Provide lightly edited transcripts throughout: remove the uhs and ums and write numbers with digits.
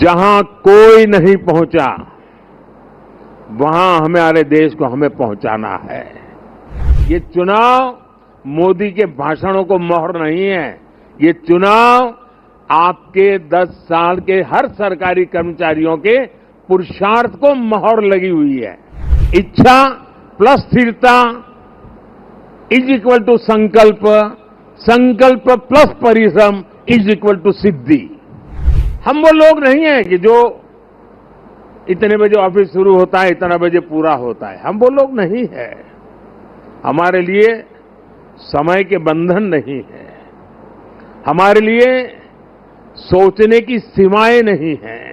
जहां कोई नहीं पहुंचा वहां हमारे देश को हमें पहुंचाना है। ये चुनाव मोदी के भाषणों को मोहर नहीं है। ये चुनाव आपके 10 साल के हर सरकारी कर्मचारियों के पुरुषार्थ को मोहर लगी हुई है। इच्छा प्लस स्थिरता इज इक्वल टू संकल्प, संकल्प प्लस परिश्रम इज इक्वल टू सिद्धि। हम वो लोग नहीं हैं कि जो इतने बजे ऑफिस शुरू होता है, इतना बजे पूरा होता है। हम वो लोग नहीं है। हमारे लिए समय के बंधन नहीं है। हमारे लिए सोचने की सीमाएं नहीं हैं।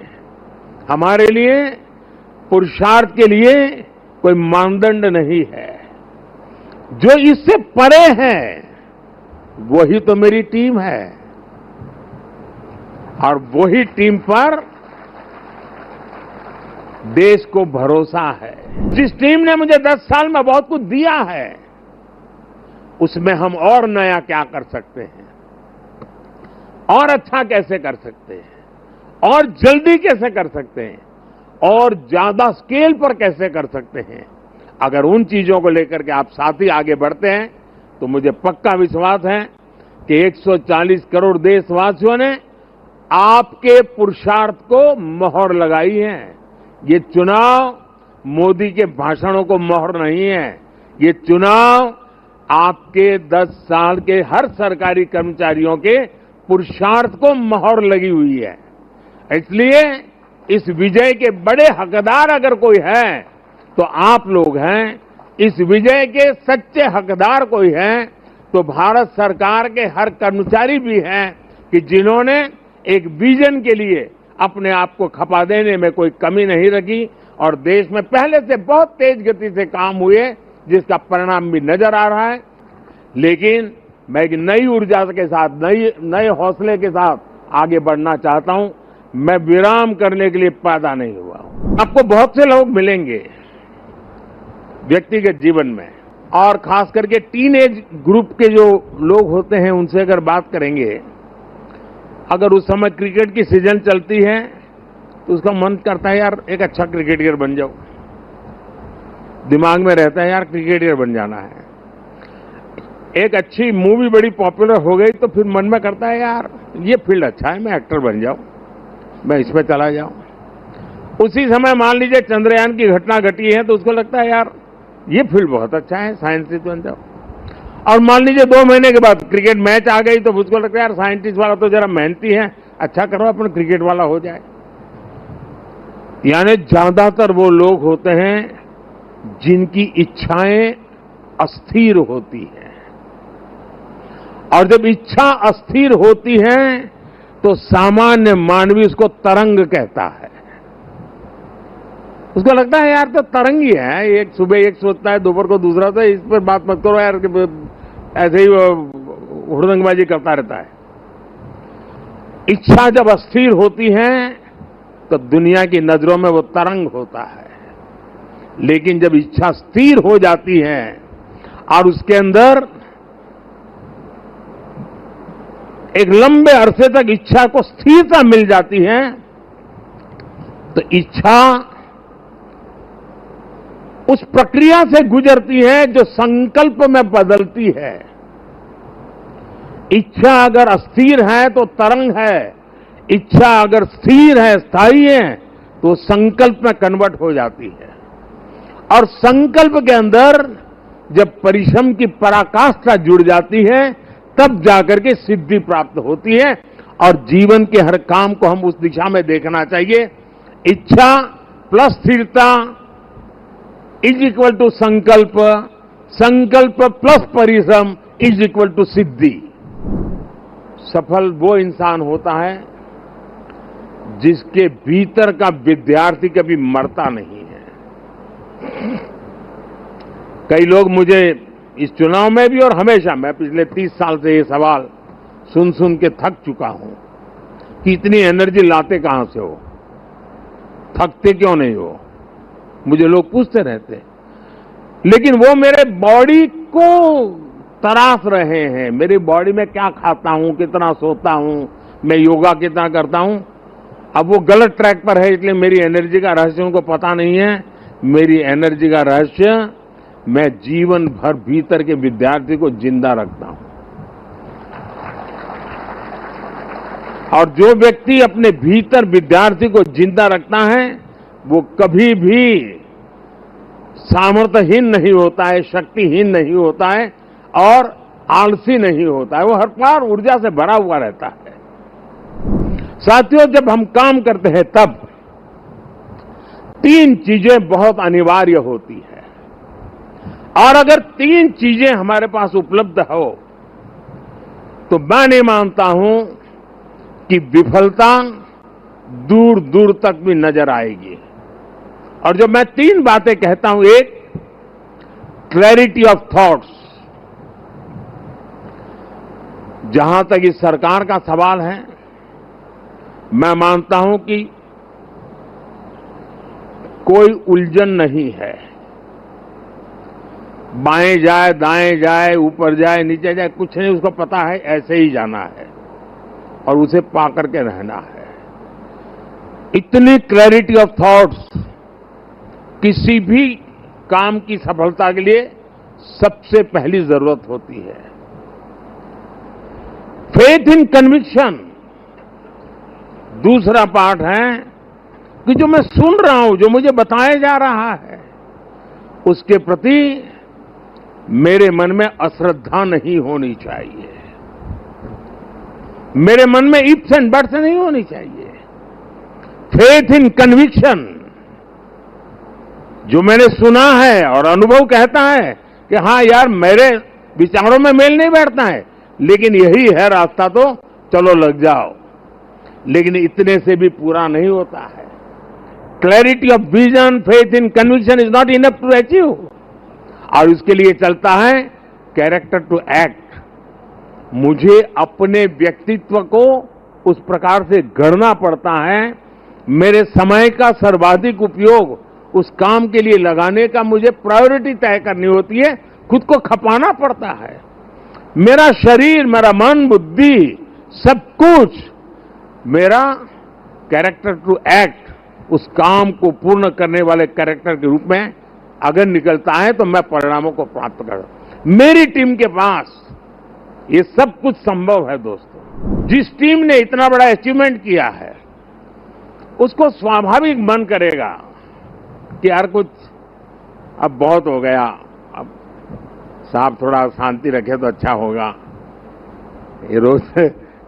हमारे लिए पुरुषार्थ के लिए कोई मानदंड नहीं है। जो इससे परे है वही तो मेरी टीम है, और वही टीम पर देश को भरोसा है। जिस टीम ने मुझे 10 साल में बहुत कुछ दिया है, उसमें हम और नया क्या कर सकते हैं, और अच्छा कैसे कर सकते हैं, और जल्दी कैसे कर सकते हैं, और ज्यादा स्केल पर कैसे कर सकते हैं। अगर उन चीजों को लेकर के आप साथ ही आगे बढ़ते हैं तो मुझे पक्का विश्वास है कि 140 करोड़ देशवासियों ने आपके पुरुषार्थ को मोहर लगाई है। ये चुनाव मोदी के भाषणों को मोहर नहीं है। ये चुनाव आपके 10 साल के हर सरकारी कर्मचारियों के पुरुषार्थ को मोहर लगी हुई है। इसलिए इस विजय के बड़े हकदार अगर कोई है तो आप लोग हैं। इस विजय के सच्चे हकदार कोई है तो भारत सरकार के हर कर्मचारी भी हैं कि जिन्होंने एक विजन के लिए अपने आप को खपा देने में कोई कमी नहीं रखी, और देश में पहले से बहुत तेज गति से काम हुए जिसका परिणाम भी नजर आ रहा है। लेकिन मैं एक नई ऊर्जा के साथ, नए हौसले के साथ आगे बढ़ना चाहता हूं। मैं विराम करने के लिए पैदा नहीं हुआ हूं। आपको बहुत से लोग मिलेंगे व्यक्तिगत जीवन में, और खास करके टीनेज ग्रुप के जो लोग होते हैं उनसे अगर बात करेंगे, अगर उस समय क्रिकेट की सीजन चलती है तो उसका मन करता है यार एक अच्छा क्रिकेटर बन जाओ। दिमाग में रहता है यार क्रिकेटर बन जाना है। एक अच्छी मूवी बड़ी पॉपुलर हो गई तो फिर मन में करता है यार ये फील्ड अच्छा है, मैं एक्टर बन जाऊं, मैं इसमें चला जाऊं। उसी समय मान लीजिए चंद्रयान की घटना घटी है तो उसको लगता है यार ये फील्ड बहुत अच्छा है, साइंटिस्ट बन जाओ। और मान लीजिए 2 महीने के बाद क्रिकेट मैच आ गई तो उसको लगता है यार साइंटिस्ट वाला तो जरा मेहनती है, अच्छा करो अपन क्रिकेट वाला हो जाए। यानी ज्यादातर वो लोग होते हैं जिनकी इच्छाएं अस्थिर होती हैं, और जब इच्छा अस्थिर होती है तो सामान्य मानवी उसको तरंग कहता है। उसको लगता है यार तो तरंग ही है, एक सुबह एक सोचता है, दोपहर को दूसरा, तो इस पर बात मत करो यार, ऐसे ही हुड़दंगबाजी करता रहता है। इच्छा जब अस्थिर होती है तो दुनिया की नजरों में वो तरंग होता है। लेकिन जब इच्छा स्थिर हो जाती है और उसके अंदर एक लंबे अरसे तक इच्छा को स्थिरता मिल जाती है तो इच्छा उस प्रक्रिया से गुजरती है जो संकल्प में बदलती है। इच्छा अगर अस्थिर है तो तरंग है, इच्छा अगर स्थिर है, स्थायी है, तो संकल्प में कन्वर्ट हो जाती है। और संकल्प के अंदर जब परिश्रम की पराकाष्ठा जुड़ जाती है तब जाकर के सिद्धि प्राप्त होती है। और जीवन के हर काम को हम उस दिशा में देखना चाहिए। इच्छा प्लस स्थिरता इज इक्वल टू संकल्प, संकल्प प्लस परिश्रम इज इक्वल टू सिद्धि। सफल वो इंसान होता है जिसके भीतर का विद्यार्थी कभी मरता नहीं है। कई लोग मुझे इस चुनाव में भी और हमेशा, मैं पिछले 30 साल से ये सवाल सुन सुन के थक चुका हूं कि इतनी एनर्जी लाते कहां से हो, थकते क्यों नहीं हो, मुझे लोग पूछते रहते। लेकिन वो मेरे बॉडी को तराश रहे हैं, मेरी बॉडी में क्या खाता हूं, कितना सोता हूं, मैं योगा कितना करता हूं। अब वो गलत ट्रैक पर है, इसलिए मेरी एनर्जी का रहस्य उनको पता नहीं है। मेरी एनर्जी का रहस्य, मैं जीवन भर भीतर के विद्यार्थी को जिंदा रखता हूं। और जो व्यक्ति अपने भीतर विद्यार्थी को जिंदा रखता है, वो कभी भी सामर्थ्यहीन नहीं होता है, शक्तिहीन नहीं होता है और आलसी नहीं होता है। वो हर बार ऊर्जा से भरा हुआ रहता है। साथियों, जब हम काम करते हैं तब 3 चीजें बहुत अनिवार्य होती है, और अगर 3 चीजें हमारे पास उपलब्ध हो तो मैं नहीं मानता हूं कि विफलता दूर दूर तक भी नजर आएगी। और जब मैं 3 बातें कहता हूं, एक, क्लैरिटी ऑफ थॉट्स। जहां तक इस सरकार का सवाल है, मैं मानता हूं कि कोई उलझन नहीं है। बाएं जाए, दाएं जाए, ऊपर जाए, नीचे जाए, कुछ नहीं, उसको पता है ऐसे ही जाना है और उसे पा करके रहना है। इतनी क्लैरिटी ऑफ थॉट्स किसी भी काम की सफलता के लिए सबसे पहली जरूरत होती है। फेथ इन कन्विक्शन दूसरा पार्ट है कि जो मैं सुन रहा हूं, जो मुझे बताया जा रहा है, उसके प्रति मेरे मन में अश्रद्धा नहीं होनी चाहिए, मेरे मन में इफ्स एंड बट्स नहीं होनी चाहिए। फेथ इन कन्विक्शन, जो मैंने सुना है और अनुभव कहता है कि हां यार, मेरे विचारों में मेल नहीं बैठता है, लेकिन यही है रास्ता, तो चलो लग जाओ। लेकिन इतने से भी पूरा नहीं होता है। Clarity of vision, faith in conviction is not enough to achieve. और इसके लिए चलता है कैरेक्टर टू एक्ट। मुझे अपने व्यक्तित्व को उस प्रकार से गढ़ना पड़ता है, मेरे समय का सर्वाधिक उपयोग उस काम के लिए लगाने का मुझे प्रायोरिटी तय करनी होती है, खुद को खपाना पड़ता है। मेरा शरीर, मेरा मन, बुद्धि, सब कुछ मेरा कैरेक्टर टू एक्ट, उस काम को पूर्ण करने वाले कैरेक्टर के रूप में अगर निकलता है तो मैं परिणामों को प्राप्त कर। मेरी टीम के पास ये सब कुछ संभव है दोस्तों। जिस टीम ने इतना बड़ा अचीवमेंट किया है, उसको स्वाभाविक मन करेगा कि यार कुछ अब बहुत हो गया, अब साहब थोड़ा शांति रखे तो अच्छा होगा। ये रोज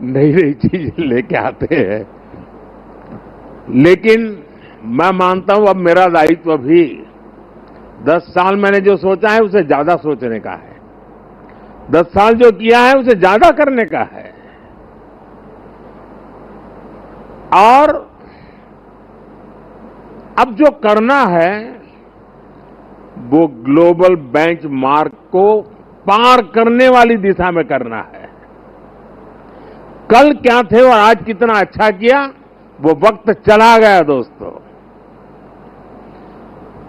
नई नई चीज लेके आते हैं, लेकिन मैं मानता हूं अब मेरा दायित्व भी 10 साल मैंने जो सोचा है उसे ज्यादा सोचने का है, 10 साल जो किया है उसे ज्यादा करने का है। और अब जो करना है वो ग्लोबल बेंचमार्क को पार करने वाली दिशा में करना है। कल क्या थे और आज कितना अच्छा किया, वो वक्त चला गया दोस्तों।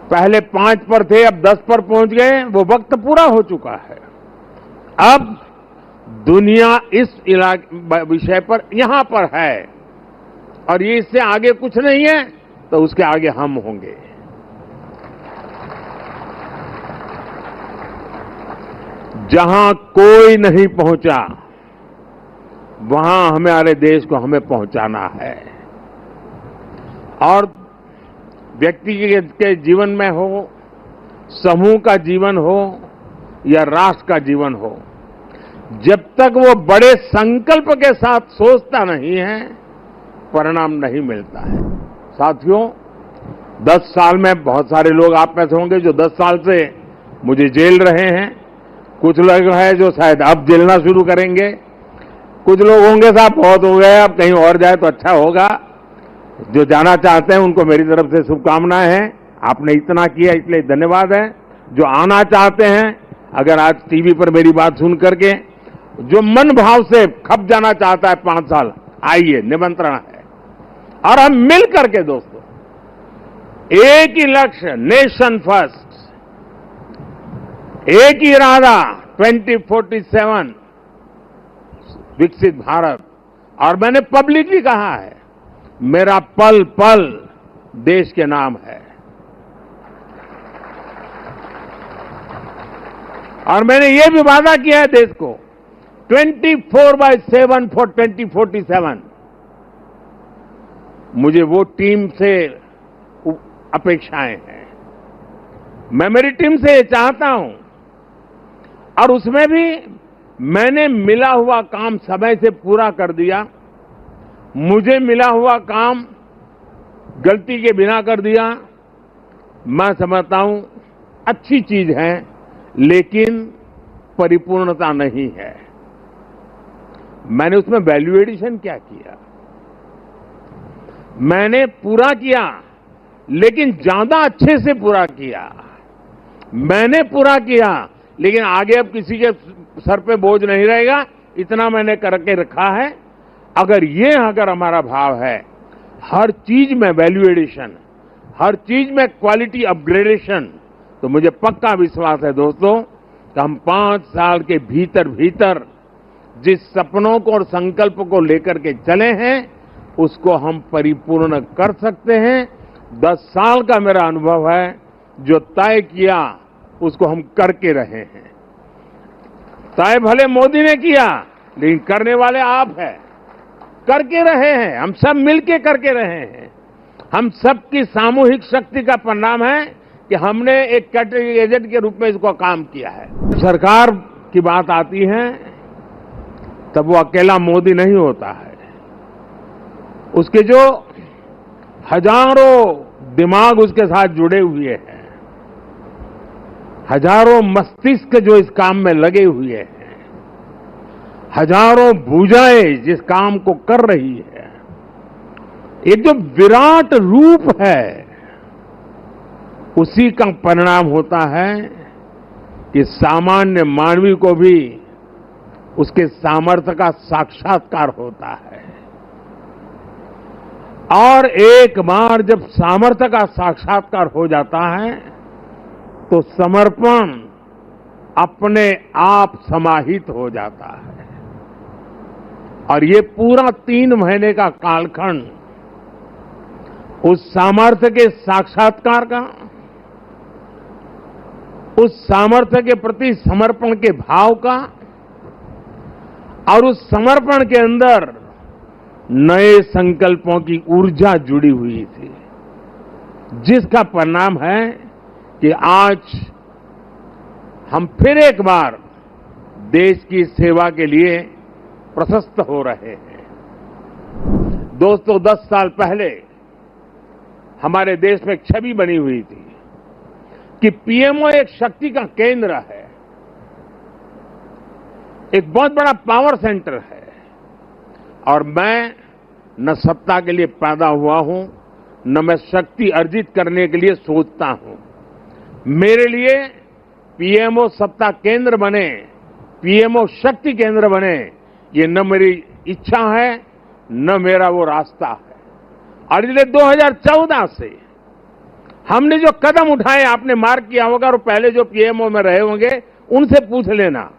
पहले 5 पर थे, अब 10 पर पहुंच गए, वो वक्त पूरा हो चुका है। अब दुनिया इस विषय पर यहां पर है और ये इससे आगे कुछ नहीं है, तो उसके आगे हम होंगे। जहां कोई नहीं पहुंचा, वहां हमारे देश को हमें पहुंचाना है। और व्यक्ति के जीवन में हो, समूह का जीवन हो या राष्ट्र का जीवन हो, जब तक वो बड़े संकल्प के साथ सोचता नहीं है, परिणाम नहीं मिलता है। साथियों, 10 साल में बहुत सारे लोग आप में से होंगे जो 10 साल से मुझे झेल रहे हैं। कुछ लोग हैं जो शायद अब झेलना शुरू करेंगे। कुछ लोग होंगे साहब बहुत हो गए, अब कहीं और जाए तो अच्छा होगा। जो जाना चाहते हैं उनको मेरी तरफ से शुभकामनाएं हैं। आपने इतना किया इसलिए धन्यवाद है। जो आना चाहते हैं, अगर आज टीवी पर मेरी बात सुन करके जो मन भाव से खप जाना चाहता है 5 साल, आइए, निमंत्रण है। और हम मिल करके दोस्तों एक ही लक्ष्य, नेशन फर्स्ट, एक ही इरादा, 2047 विकसित भारत। और मैंने पब्लिकली कहा है, मेरा पल पल देश के नाम है। और मैंने ये भी वादा किया है देश को 24/7 फॉर 2047। मुझे वो टीम से अपेक्षाएं हैं, मैं मेरी टीम से ये चाहता हूं, और उसमें भी मैंने मिला हुआ काम समय से पूरा कर दिया, मुझे मिला हुआ काम गलती के बिना कर दिया। मैं समझता हूं अच्छी चीज है, लेकिन परिपूर्णता नहीं है। मैंने उसमें वैल्यू एडिशन क्या किया? मैंने पूरा किया, लेकिन ज्यादा अच्छे से पूरा किया। मैंने पूरा किया, लेकिन आगे अब किसी के सर पे बोझ नहीं रहेगा, इतना मैंने करके रखा है। अगर हमारा भाव है, हर चीज में वैल्यू एडिशन, हर चीज में क्वालिटी अपग्रेडेशन, तो मुझे पक्का विश्वास है दोस्तों कि हम 5 साल के भीतर भीतर जिस सपनों को और संकल्प को लेकर के चले हैं, उसको हम परिपूर्ण कर सकते हैं। 10 साल का मेरा अनुभव है, जो तय किया उसको हम करके रहे हैं। तय भले मोदी ने किया, लेकिन करने वाले आप हैं, करके रहे हैं, हम सब मिलके करके रहे हैं। हम सबकी सामूहिक शक्ति का परिणाम है कि हमने एक कैटेगरी एजेंट के रूप में इसको काम किया है। सरकार की बात आती है तब वो अकेला मोदी नहीं होता है, उसके जो हजारों दिमाग उसके साथ जुड़े हुए हैं, हजारों मस्तिष्क जो इस काम में लगे हुए हैं, हजारों भुजाएं जिस काम को कर रही है, एक जो विराट रूप है, उसी का परिणाम होता है कि सामान्य मानवी को भी उसके सामर्थ्य का साक्षात्कार होता है। और एक बार जब सामर्थ्य का साक्षात्कार हो जाता है, तो समर्पण अपने आप समाहित हो जाता है। और ये पूरा 3 महीने का कालखंड उस सामर्थ्य के साक्षात्कार का, उस सामर्थ्य के प्रति समर्पण के भाव का, और उस समर्पण के अंदर नए संकल्पों की ऊर्जा जुड़ी हुई थी, जिसका परिणाम है कि आज हम फिर एक बार देश की सेवा के लिए प्रशस्त हो रहे हैं। दोस्तों, 10 साल पहले हमारे देश में एक छवि बनी हुई थी कि पीएमओ एक शक्ति का केंद्र है, एक बहुत बड़ा पावर सेंटर है। और मैं न सत्ता के लिए पैदा हुआ हूं, न मैं शक्ति अर्जित करने के लिए सोचता हूं। मेरे लिए पीएमओ सत्ता केंद्र बने, पीएमओ शक्ति केंद्र बने, ये न मेरी इच्छा है, न मेरा वो रास्ता है। और इसलिए 2014 से हमने जो कदम उठाए, आपने मार्क किया होगा, और पहले जो पीएमओ में रहे होंगे उनसे पूछ लेना,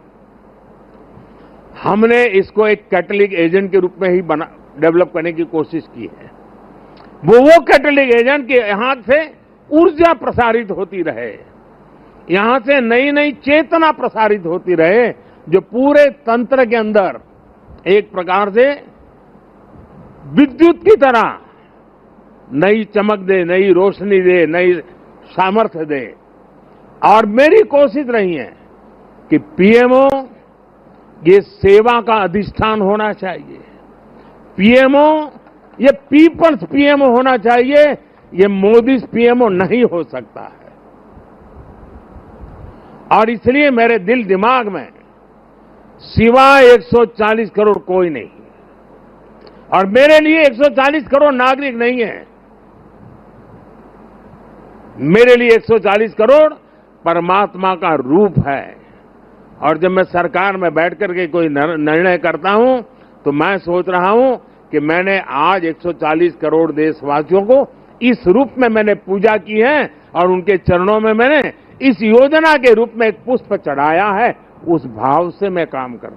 हमने इसको एक कैटलिक एजेंट के रूप में ही डेवलप करने की कोशिश की है। वो कैटलिक एजेंट के यहां से ऊर्जा प्रसारित होती रहे, यहां से नई नई चेतना प्रसारित होती रहे, जो पूरे तंत्र के अंदर एक प्रकार से विद्युत की तरह नई चमक दे, नई रोशनी दे, नई सामर्थ्य दे। और मेरी कोशिश रही है कि पीएमओ ये सेवा का अधिष्ठान होना चाहिए, पीएमओ ये पीपल्स पीएमओ होना चाहिए, ये मोदी पीएमओ नहीं हो सकता है। और इसलिए मेरे दिल दिमाग में सिवाय 140 करोड़ कोई नहीं है, और मेरे लिए 140 करोड़ नागरिक नहीं है, मेरे लिए 140 करोड़ परमात्मा का रूप है। और जब मैं सरकार में बैठ करके कोई निर्णय करता हूं, तो मैं सोच रहा हूं कि मैंने आज 140 करोड़ देशवासियों को इस रूप में मैंने पूजा की है, और उनके चरणों में मैंने इस योजना के रूप में एक पुष्प चढ़ाया है। उस भाव से मैं काम करता